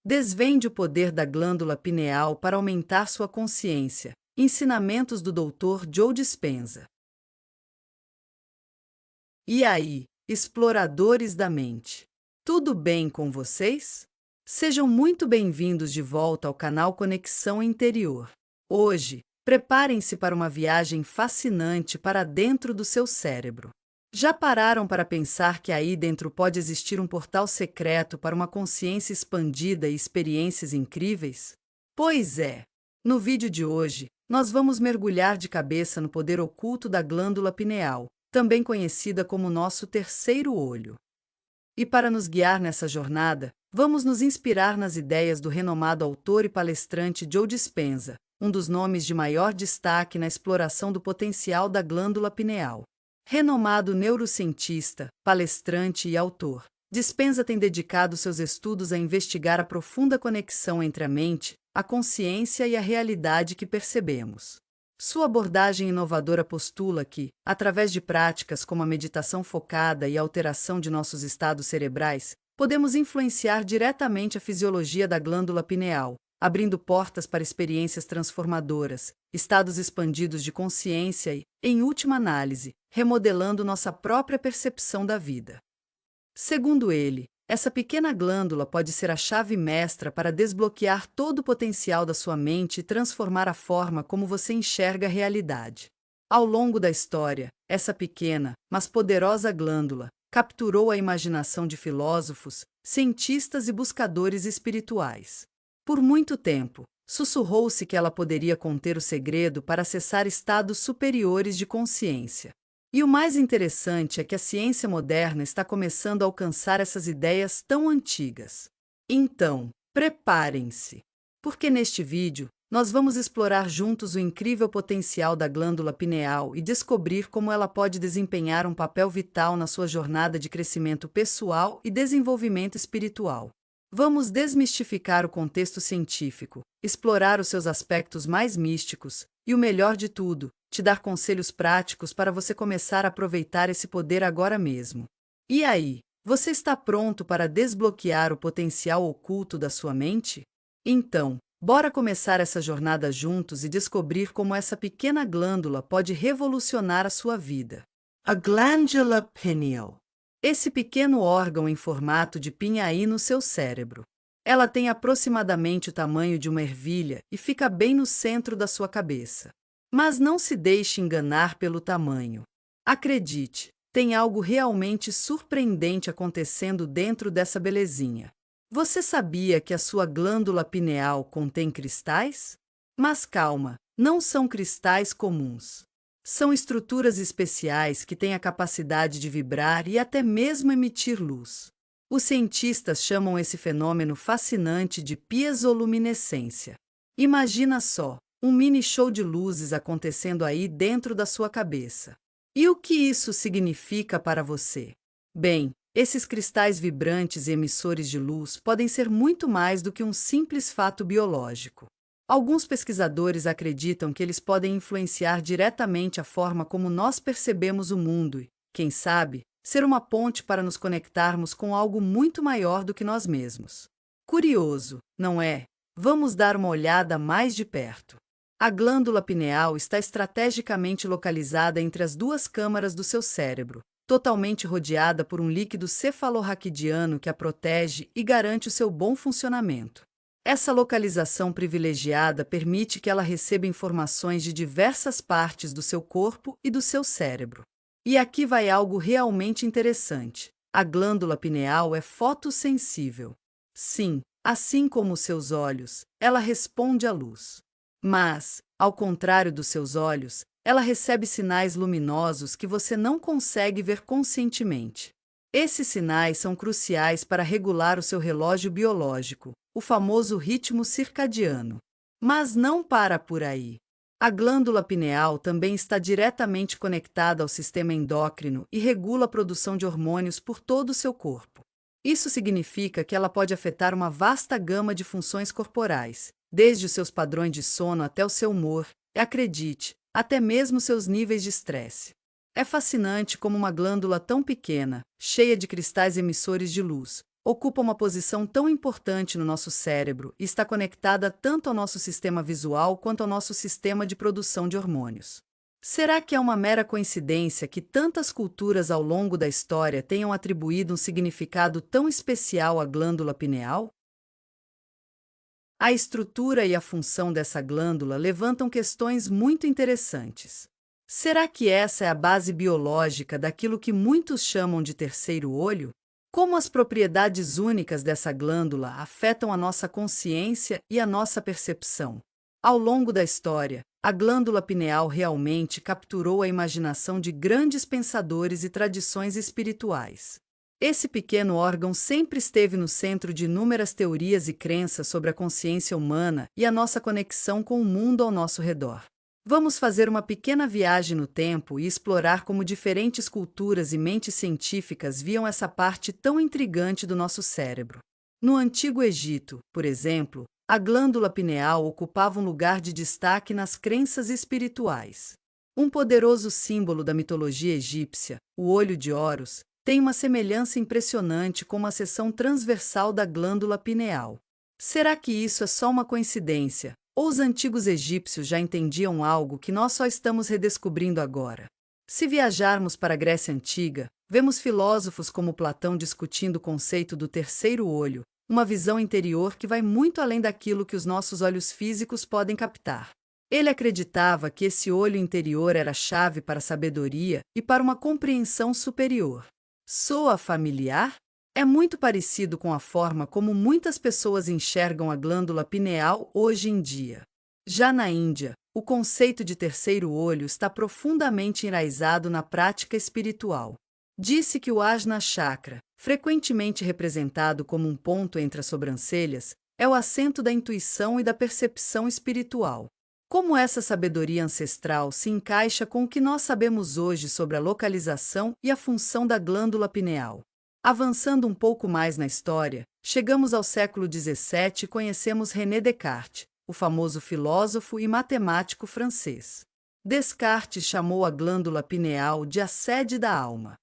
Desvende o poder da glândula pineal para aumentar sua consciência. Ensinamentos do Dr. Joe Dispenza. E aí, exploradores da mente? Tudo bem com vocês? Sejam muito bem-vindos de volta ao canal Conexão Interior. Hoje, preparem-se para uma viagem fascinante para dentro do seu cérebro. Já pararam para pensar que aí dentro pode existir um portal secreto para uma consciência expandida e experiências incríveis? Pois é! No vídeo de hoje, nós vamos mergulhar de cabeça no poder oculto da glândula pineal, também conhecida como nosso terceiro olho. E para nos guiar nessa jornada, vamos nos inspirar nas ideias do renomado autor e palestrante Joe Dispenza, um dos nomes de maior destaque na exploração do potencial da glândula pineal. Renomado neurocientista, palestrante e autor, Dispenza tem dedicado seus estudos a investigar a profunda conexão entre a mente, a consciência e a realidade que percebemos. Sua abordagem inovadora postula que, através de práticas como a meditação focada e a alteração de nossos estados cerebrais, podemos influenciar diretamente a fisiologia da glândula pineal, abrindo portas para experiências transformadoras, estados expandidos de consciência e, em última análise, remodelando nossa própria percepção da vida. Segundo ele, essa pequena glândula pode ser a chave mestra para desbloquear todo o potencial da sua mente e transformar a forma como você enxerga a realidade. Ao longo da história, essa pequena, mas poderosa glândula capturou a imaginação de filósofos, cientistas e buscadores espirituais. Por muito tempo, sussurrou-se que ela poderia conter o segredo para acessar estados superiores de consciência. E o mais interessante é que a ciência moderna está começando a alcançar essas ideias tão antigas. Então, preparem-se, porque neste vídeo nós vamos explorar juntos o incrível potencial da glândula pineal e descobrir como ela pode desempenhar um papel vital na sua jornada de crescimento pessoal e desenvolvimento espiritual. Vamos desmistificar o contexto científico, explorar os seus aspectos mais místicos e, o melhor de tudo, te dar conselhos práticos para você começar a aproveitar esse poder agora mesmo. E aí, você está pronto para desbloquear o potencial oculto da sua mente? Então, bora começar essa jornada juntos e descobrir como essa pequena glândula pode revolucionar a sua vida. A glándula pineal. Esse pequeno órgão em formato de pinhaí no seu cérebro. Ela tem aproximadamente o tamanho de uma ervilha e fica bem no centro da sua cabeça. Mas não se deixe enganar pelo tamanho. Acredite, tem algo realmente surpreendente acontecendo dentro dessa belezinha. Você sabia que a sua glândula pineal contém cristais? Mas calma, não são cristais comuns. São estruturas especiais que têm a capacidade de vibrar e até mesmo emitir luz. Os cientistas chamam esse fenômeno fascinante de piezoluminescência. Imagina só, um mini show de luzes acontecendo aí dentro da sua cabeça. E o que isso significa para você? Bem, esses cristais vibrantes e emissores de luz podem ser muito mais do que um simples fato biológico. Alguns pesquisadores acreditam que eles podem influenciar diretamente a forma como nós percebemos o mundo e, quem sabe, ser uma ponte para nos conectarmos com algo muito maior do que nós mesmos. Curioso, não é? Vamos dar uma olhada mais de perto. A glândula pineal está estrategicamente localizada entre as duas câmaras do seu cérebro, totalmente rodeada por um líquido cefalorraquidiano que a protege e garante o seu bom funcionamento. Essa localização privilegiada permite que ela receba informações de diversas partes do seu corpo e do seu cérebro. E aqui vai algo realmente interessante. A glândula pineal é fotossensível. Sim, assim como os seus olhos, ela responde à luz. Mas, ao contrário dos seus olhos, ela recebe sinais luminosos que você não consegue ver conscientemente. Esses sinais são cruciais para regular o seu relógio biológico, o famoso ritmo circadiano. Mas não para por aí. A glândula pineal também está diretamente conectada ao sistema endócrino e regula a produção de hormônios por todo o seu corpo. Isso significa que ela pode afetar uma vasta gama de funções corporais, desde os seus padrões de sono até o seu humor, e acredite, até mesmo seus níveis de estresse. É fascinante como uma glândula tão pequena, cheia de cristais emissores de luz, ocupa uma posição tão importante no nosso cérebro e está conectada tanto ao nosso sistema visual quanto ao nosso sistema de produção de hormônios. Será que é uma mera coincidência que tantas culturas ao longo da história tenham atribuído um significado tão especial à glândula pineal? A estrutura e a função dessa glândula levantam questões muito interessantes. Será que essa é a base biológica daquilo que muitos chamam de terceiro olho? Como as propriedades únicas dessa glândula afetam a nossa consciência e a nossa percepção? Ao longo da história, a glândula pineal realmente capturou a imaginação de grandes pensadores e tradições espirituais. Esse pequeno órgão sempre esteve no centro de inúmeras teorias e crenças sobre a consciência humana e a nossa conexão com o mundo ao nosso redor. Vamos fazer uma pequena viagem no tempo e explorar como diferentes culturas e mentes científicas viam essa parte tão intrigante do nosso cérebro. No Antigo Egito, por exemplo, a glândula pineal ocupava um lugar de destaque nas crenças espirituais. Um poderoso símbolo da mitologia egípcia, o olho de Horus, tem uma semelhança impressionante com uma seção transversal da glândula pineal. Será que isso é só uma coincidência? Ou os antigos egípcios já entendiam algo que nós só estamos redescobrindo agora? Se viajarmos para a Grécia Antiga, vemos filósofos como Platão discutindo o conceito do terceiro olho, uma visão interior que vai muito além daquilo que os nossos olhos físicos podem captar. Ele acreditava que esse olho interior era a chave para a sabedoria e para uma compreensão superior. Soa familiar? É muito parecido com a forma como muitas pessoas enxergam a glândula pineal hoje em dia. Já na Índia, o conceito de terceiro olho está profundamente enraizado na prática espiritual. Disse que o Ajna Chakra, frequentemente representado como um ponto entre as sobrancelhas, é o assento da intuição e da percepção espiritual. Como essa sabedoria ancestral se encaixa com o que nós sabemos hoje sobre a localização e a função da glândula pineal? Avançando um pouco mais na história, chegamos ao século XVII e conhecemos René Descartes, o famoso filósofo e matemático francês. Descartes chamou a glândula pineal de a sede da alma.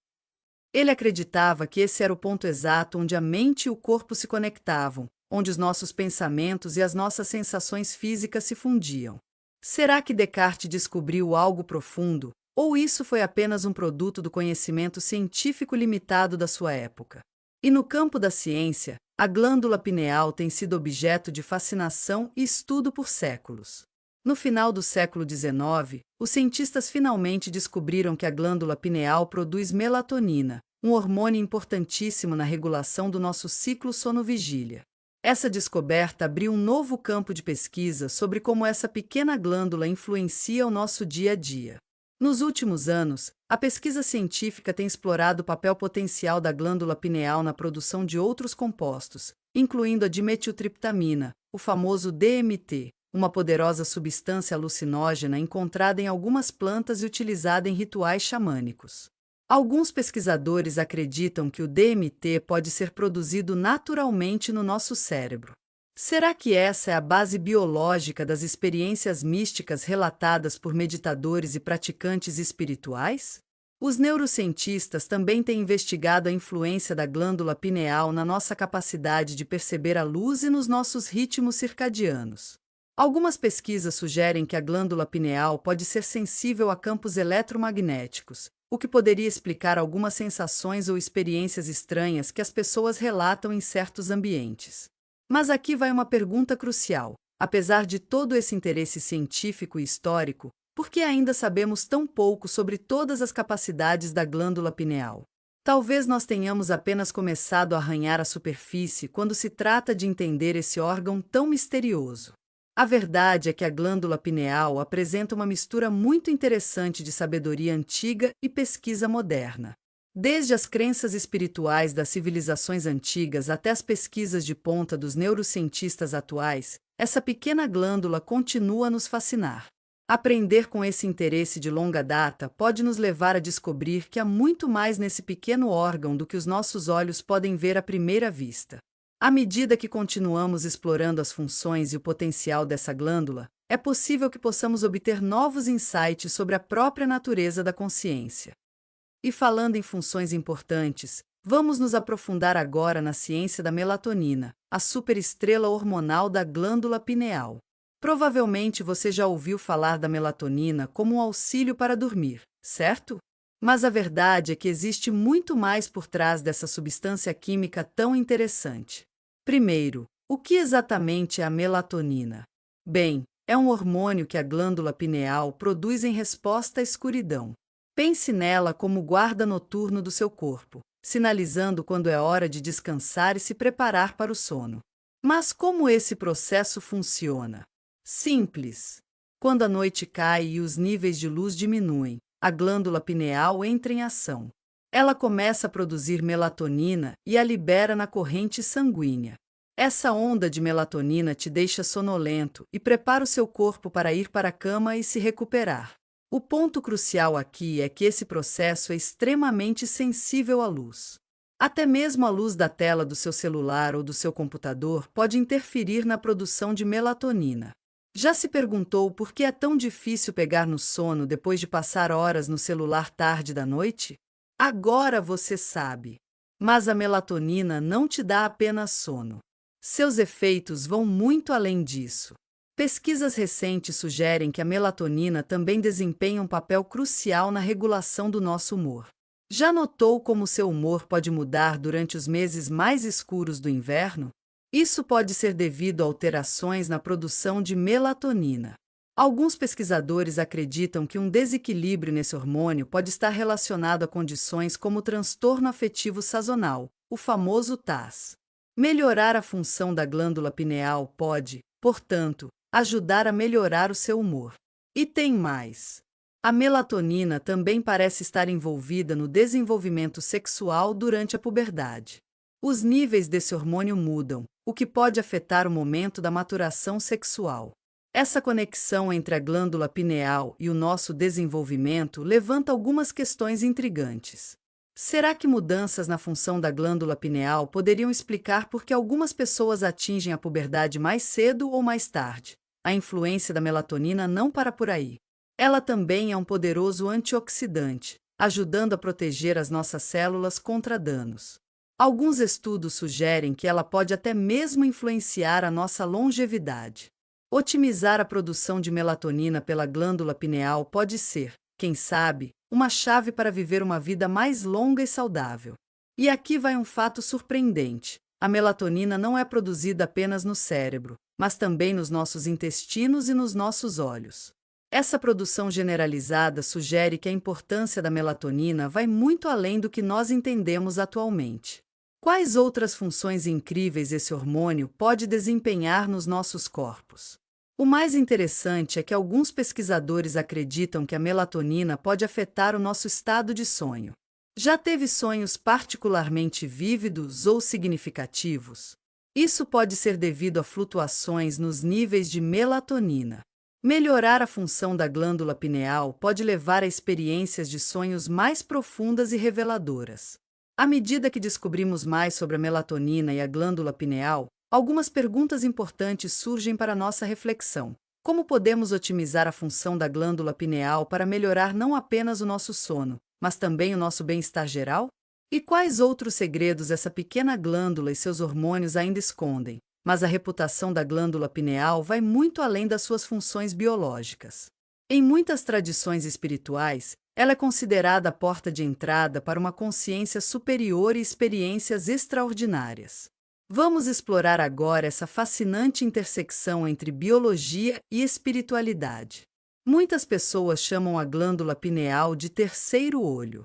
Ele acreditava que esse era o ponto exato onde a mente e o corpo se conectavam, onde os nossos pensamentos e as nossas sensações físicas se fundiam. Será que Descartes descobriu algo profundo, ou isso foi apenas um produto do conhecimento científico limitado da sua época? E no campo da ciência, a glândula pineal tem sido objeto de fascinação e estudo por séculos. No final do século XIX, os cientistas finalmente descobriram que a glândula pineal produz melatonina, um hormônio importantíssimo na regulação do nosso ciclo sono-vigília. Essa descoberta abriu um novo campo de pesquisa sobre como essa pequena glândula influencia o nosso dia a dia. Nos últimos anos, a pesquisa científica tem explorado o papel potencial da glândula pineal na produção de outros compostos, incluindo a dimetiltriptamina, o famoso DMT, uma poderosa substância alucinógena encontrada em algumas plantas e utilizada em rituais xamânicos. Alguns pesquisadores acreditam que o DMT pode ser produzido naturalmente no nosso cérebro. Será que essa é a base biológica das experiências místicas relatadas por meditadores e praticantes espirituais? Os neurocientistas também têm investigado a influência da glândula pineal na nossa capacidade de perceber a luz e nos nossos ritmos circadianos. Algumas pesquisas sugerem que a glândula pineal pode ser sensível a campos eletromagnéticos, o que poderia explicar algumas sensações ou experiências estranhas que as pessoas relatam em certos ambientes. Mas aqui vai uma pergunta crucial. Apesar de todo esse interesse científico e histórico, por que ainda sabemos tão pouco sobre todas as capacidades da glândula pineal? Talvez nós tenhamos apenas começado a arranhar a superfície quando se trata de entender esse órgão tão misterioso. A verdade é que a glândula pineal apresenta uma mistura muito interessante de sabedoria antiga e pesquisa moderna. Desde as crenças espirituais das civilizações antigas até as pesquisas de ponta dos neurocientistas atuais, essa pequena glândula continua a nos fascinar. Aprender com esse interesse de longa data pode nos levar a descobrir que há muito mais nesse pequeno órgão do que os nossos olhos podem ver à primeira vista. À medida que continuamos explorando as funções e o potencial dessa glândula, é possível que possamos obter novos insights sobre a própria natureza da consciência. E falando em funções importantes, Vamos nos aprofundar agora na ciência da melatonina, a superestrela hormonal da glândula pineal. Provavelmente você já ouviu falar da melatonina como um auxílio para dormir, certo? Mas a verdade é que existe muito mais por trás dessa substância química tão interessante. Primeiro, o que exatamente é a melatonina? Bem, é um hormônio que a glândula pineal produz em resposta à escuridão. Pense nela como o guarda noturno do seu corpo, sinalizando quando é hora de descansar e se preparar para o sono. Mas como esse processo funciona? Simples. Quando a noite cai e os níveis de luz diminuem, a glândula pineal entra em ação. Ela começa a produzir melatonina e a libera na corrente sanguínea. Essa onda de melatonina te deixa sonolento e prepara o seu corpo para ir para a cama e se recuperar. O ponto crucial aqui é que esse processo é extremamente sensível à luz. Até mesmo a luz da tela do seu celular ou do seu computador pode interferir na produção de melatonina. Já se perguntou por que é tão difícil pegar no sono depois de passar horas no celular tarde da noite? Agora você sabe. Mas a melatonina não te dá apenas sono. Seus efeitos vão muito além disso. Pesquisas recentes sugerem que a melatonina também desempenha um papel crucial na regulação do nosso humor. Já notou como seu humor pode mudar durante os meses mais escuros do inverno? Isso pode ser devido a alterações na produção de melatonina. Alguns pesquisadores acreditam que um desequilíbrio nesse hormônio pode estar relacionado a condições como o transtorno afetivo sazonal, o famoso TAS. Melhorar a função da glândula pineal pode, portanto, ajudar a melhorar o seu humor. E tem mais. A melatonina também parece estar envolvida no desenvolvimento sexual durante a puberdade. Os níveis desse hormônio mudam, o que pode afetar o momento da maturação sexual. Essa conexão entre a glândula pineal e o nosso desenvolvimento levanta algumas questões intrigantes. Será que mudanças na função da glândula pineal poderiam explicar por que algumas pessoas atingem a puberdade mais cedo ou mais tarde? A influência da melatonina não para por aí. Ela também é um poderoso antioxidante, ajudando a proteger as nossas células contra danos. Alguns estudos sugerem que ela pode até mesmo influenciar a nossa longevidade. Otimizar a produção de melatonina pela glândula pineal pode ser, quem sabe, uma chave para viver uma vida mais longa e saudável. E aqui vai um fato surpreendente. A melatonina não é produzida apenas no cérebro, mas também nos nossos intestinos e nos nossos olhos. Essa produção generalizada sugere que a importância da melatonina vai muito além do que nós entendemos atualmente. Quais outras funções incríveis esse hormônio pode desempenhar nos nossos corpos? O mais interessante é que alguns pesquisadores acreditam que a melatonina pode afetar o nosso estado de sonho. Já teve sonhos particularmente vívidos ou significativos? Isso pode ser devido a flutuações nos níveis de melatonina. Melhorar a função da glândula pineal pode levar a experiências de sonhos mais profundas e reveladoras. À medida que descobrimos mais sobre a melatonina e a glândula pineal, algumas perguntas importantes surgem para nossa reflexão. Como podemos otimizar a função da glândula pineal para melhorar não apenas o nosso sono, mas também o nosso bem-estar geral? E quais outros segredos essa pequena glândula e seus hormônios ainda escondem? Mas a reputação da glândula pineal vai muito além das suas funções biológicas. Em muitas tradições espirituais, ela é considerada a porta de entrada para uma consciência superior e experiências extraordinárias. Vamos explorar agora essa fascinante intersecção entre biologia e espiritualidade. Muitas pessoas chamam a glândula pineal de terceiro olho.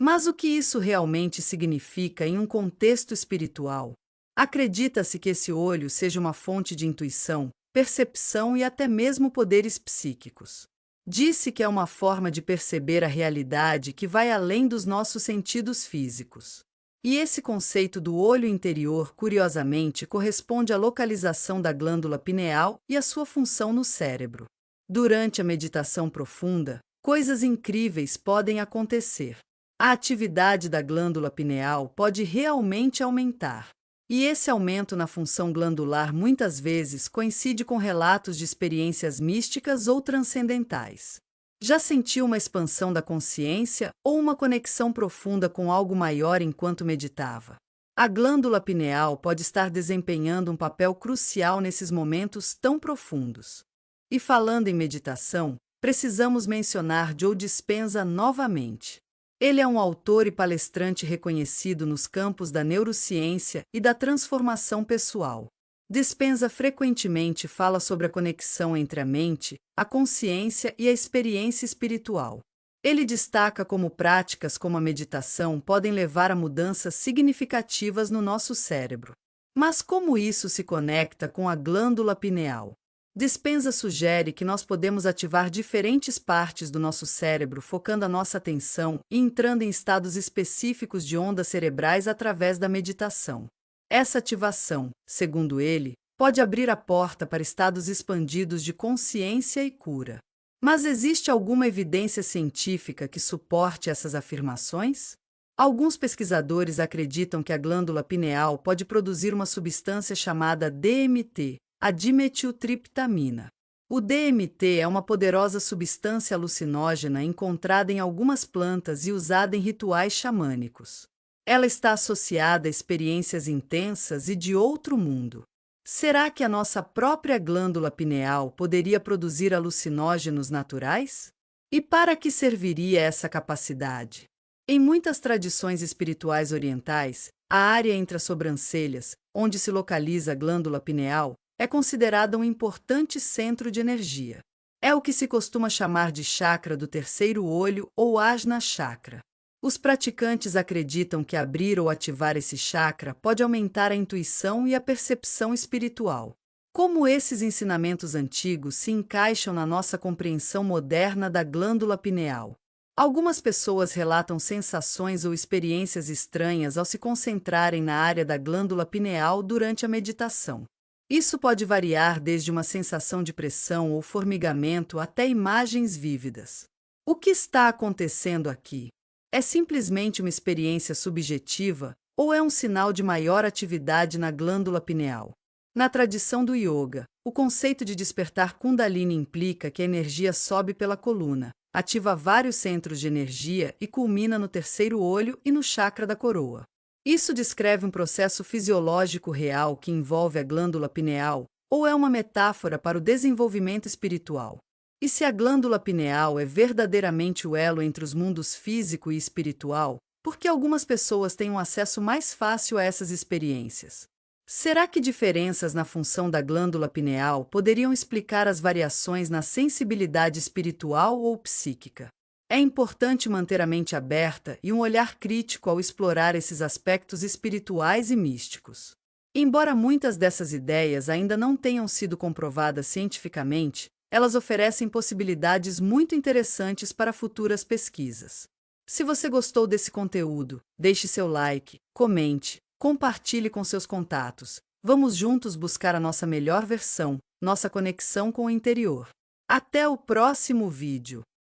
Mas o que isso realmente significa em um contexto espiritual? Acredita-se que esse olho seja uma fonte de intuição, percepção e até mesmo poderes psíquicos. Diz-se que é uma forma de perceber a realidade que vai além dos nossos sentidos físicos. E esse conceito do olho interior, curiosamente, corresponde à localização da glândula pineal e à sua função no cérebro. Durante a meditação profunda, coisas incríveis podem acontecer. A atividade da glândula pineal pode realmente aumentar. E esse aumento na função glandular muitas vezes coincide com relatos de experiências místicas ou transcendentais. Já sentiu uma expansão da consciência ou uma conexão profunda com algo maior enquanto meditava? A glândula pineal pode estar desempenhando um papel crucial nesses momentos tão profundos. E falando em meditação, precisamos mencionar Joe Dispenza novamente. Ele é um autor e palestrante reconhecido nos campos da neurociência e da transformação pessoal. Dispenza frequentemente fala sobre a conexão entre a mente, a consciência e a experiência espiritual. Ele destaca como práticas como a meditação podem levar a mudanças significativas no nosso cérebro. Mas como isso se conecta com a glândula pineal? Dispenza sugere que nós podemos ativar diferentes partes do nosso cérebro, focando a nossa atenção e entrando em estados específicos de ondas cerebrais através da meditação. Essa ativação, segundo ele, pode abrir a porta para estados expandidos de consciência e cura. Mas existe alguma evidência científica que suporte essas afirmações? Alguns pesquisadores acreditam que a glândula pineal pode produzir uma substância chamada DMT, a dimetiltriptamina. O DMT é uma poderosa substância alucinógena encontrada em algumas plantas e usada em rituais xamânicos. Ela está associada a experiências intensas e de outro mundo. Será que a nossa própria glândula pineal poderia produzir alucinógenos naturais? E para que serviria essa capacidade? Em muitas tradições espirituais orientais, a área entre as sobrancelhas, onde se localiza a glândula pineal, é considerada um importante centro de energia. É o que se costuma chamar de chakra do terceiro olho ou Ajna Chakra. Os praticantes acreditam que abrir ou ativar esse chakra pode aumentar a intuição e a percepção espiritual. Como esses ensinamentos antigos se encaixam na nossa compreensão moderna da glândula pineal? Algumas pessoas relatam sensações ou experiências estranhas ao se concentrarem na área da glândula pineal durante a meditação. Isso pode variar desde uma sensação de pressão ou formigamento até imagens vívidas. O que está acontecendo aqui? É simplesmente uma experiência subjetiva ou é um sinal de maior atividade na glândula pineal? Na tradição do yoga, o conceito de despertar Kundalini implica que a energia sobe pela coluna, ativa vários centros de energia e culmina no terceiro olho e no chakra da coroa. Isso descreve um processo fisiológico real que envolve a glândula pineal ou é uma metáfora para o desenvolvimento espiritual? E se a glândula pineal é verdadeiramente o elo entre os mundos físico e espiritual, por que algumas pessoas têm um acesso mais fácil a essas experiências? Será que diferenças na função da glândula pineal poderiam explicar as variações na sensibilidade espiritual ou psíquica? É importante manter a mente aberta e um olhar crítico ao explorar esses aspectos espirituais e místicos. Embora muitas dessas ideias ainda não tenham sido comprovadas cientificamente, elas oferecem possibilidades muito interessantes para futuras pesquisas. Se você gostou desse conteúdo, deixe seu like, comente, compartilhe com seus contatos. Vamos juntos buscar a nossa melhor versão, nossa conexão com o interior. Até o próximo vídeo!